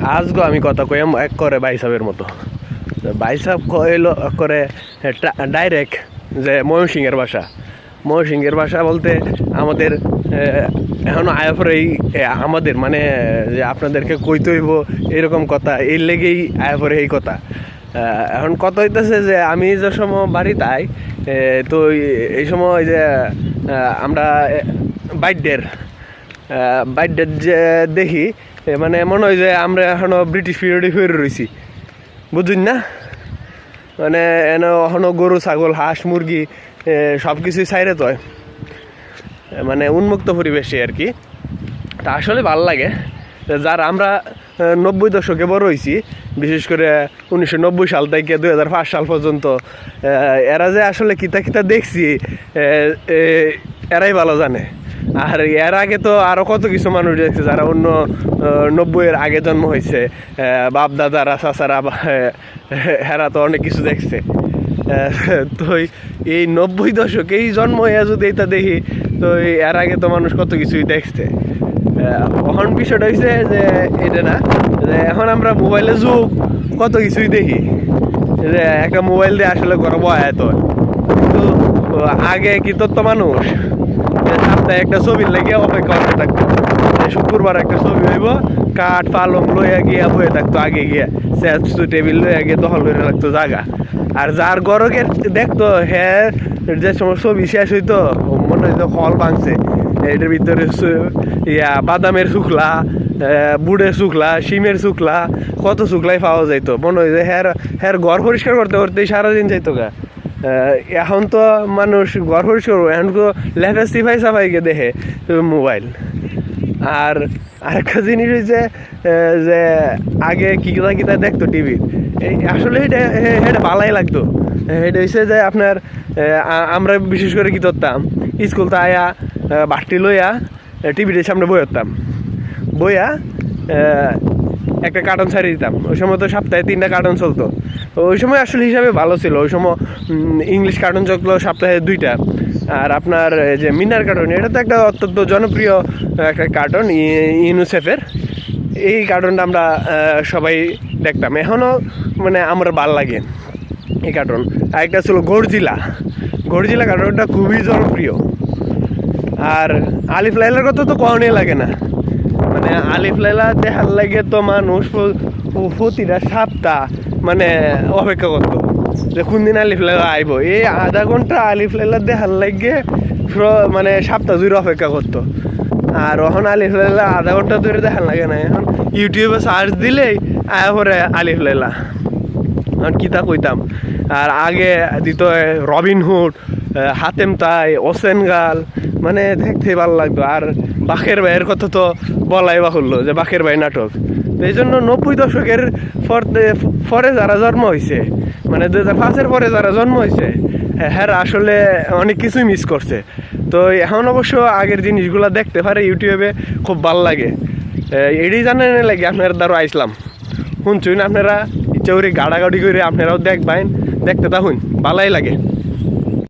আজগো আমি কথা কইম এক করে বাইসাবের মতো। বাইসাব কইল করে ডাইরেক্ট যে ময়মনসিংহের ভাষা। ময়মনসিংহের ভাষা বলতে আমাদের এখনো আয়াফরেই আমাদের মানে যে আপনাদেরকে কইতে হইব এরকম কথা, এর লেগেই আয়াফরে এই কথা। এখন কথা হইতেছে যে আমি যে সময় বাড়িতে আই, তো এই সময় যে আমরা বাইডের যে দেখি, মানে মনে হয় যে আমরা এখনো ব্রিটিশ পিরিয়ডে ফিরে রয়েছি, বুঝুন না? মানে এখনো গরু ছাগল হাঁস মুরগি সব কিছুই সাইরে তো মানে উন্মুক্ত পরিবেশে আর কি। তা আসলে ভালো লাগে যার আমরা 90 দশকে বড় হয়েছি, বিশেষ করে 1990 সাল থেকে 2005 সাল পর্যন্ত। এরা যে আসলে কিতা কিতা দেখছি এরাই ভালো জানে। আর এর আগে তো আরও কত কিছু মানুষ দেখছে যারা অন্য 90-এর আগে জন্ম হয়েছে, বাপ দাদারা চাচারা, এরা তো অনেক কিছু দেখছে। তো এই 90 দশকেই জন্ম হয়ে যদি এটা দেখি, তো এর আগে তো মানুষ কত কিছুই দেখছে। এখন বিষয়টা হয়েছে যে এটা না, যে এখন আমরা মোবাইলে যুগ কত কিছুই দেখি, যে একটা মোবাইল দিয়ে আসলে গর্ব আয়ত। কিন্তু আগে কি তত্ত্ব মানুষ সপ্তাহে একটা ছবির লেগে অপেক্ষা করতে থাকতো, শুক্রবার একটা ছবি হইব, কাঠ পালং লইয়া গিয়া বয়ে থাকতো, আগে গিয়া চেয়ার টেবিল লইয়া গিয়ে দখল করে রাখতো জায়গা। আর যার গরকে দেখতো হ্যাঁ, যে সময় ছবি শেষ হইতো মনে হইতো ফল ভাঙছে, এটার ভিতরে বাদামের শুকলা, বুড়ের শুকলা, শিমের শুকলা, কত শুকলাই পাওয়া যাইতো। মনে হয় যে হ্যাঁ ঘর পরিষ্কার করতে করতেই সারাদিন যাইতো গা। এখন তো মানুষ ঘর পরিষ্কার করবো, এখন তো লেখা সিফাই সাফাইকে দেখে মোবাইল। আর আরেকটা জিনিস হয়েছে যে আগে কিতা কিতা দেখতো টিভি, এই আসলে এটা ভালোই লাগতো। এটা হয়েছে যে আপনার আমরা বিশেষ করে কী করতাম, স্কুলতে আয়া বাটি লইয়া টিভির সামনে বইতাম, বইয়া একটা কার্টুন ছাড়িয়ে দিতাম। ওই সময় তো সপ্তাহে 3টা কার্টুন চলতো। ওই সময় আসলে হিসাবে ভালো ছিল। ওই সময় ইংলিশ কার্টুন চলতো সপ্তাহে 2টা। আর আপনার যে মিনার কার্টুন, এটা তো একটা অত্যন্ত জনপ্রিয় একটা কার্টুন ইউনিসেফের। এই কার্টুনটা আমরা সবাই দেখতাম, এখনও মানে আমার ভালো লাগে এই কার্টুন। আর একটা ছিল গর্জিলা কার্টুনটা খুবই জনপ্রিয়। আর আলিফ লায়লার কথা তো কখনই লাগে না, মানে আলিফ লায়লা দেখার লাগে তো মানুষ প্রতিটা সপ্তাহ মানে অপেক্ষা করতো যে কোন দিন আলিফ লায়লা আইব। এই আধা ঘন্টা আলিফ লায়লা দেখার লাগে মানে সপ্তাহ জুড়ে অপেক্ষা করতো। আর এখন আলিফ লায়লা আধা ঘন্টা ধরে দেখার লাগে না, এখন ইউটিউবে সার্চ দিলেই আয়া পরে আলিফ লায়লা। এখন কিতা কইতাম। আর আগে দিত রবিনহুড, হাতেম তাই, ওসেনগাল, মানে দেখতে ভালো লাগতো। আর বাকের ভাইয়ের কথা তো বলাই বাহুল্য, যে বাকের ভাই নাটক। তো এই জন্য 90 দশকের পরে যারা জন্ম হয়েছে, মানে 2005-এর পরে যারা জন্ম হয়েছে, হ্যাঁ আসলে অনেক কিছুই মিস করছে। তো এখন অবশ্য আগের জিনিসগুলো দেখতে পারে ইউটিউবে, খুব ভালো লাগে। এটাই জানেন লাগে আপনার দ্বারা আইসলাম শুনছুন, আপনারা ইচ্ছা করে গাড়াগাড়ি করে আপনারাও দেখবেন, দেখতে থাকুন, ভালোই লাগে।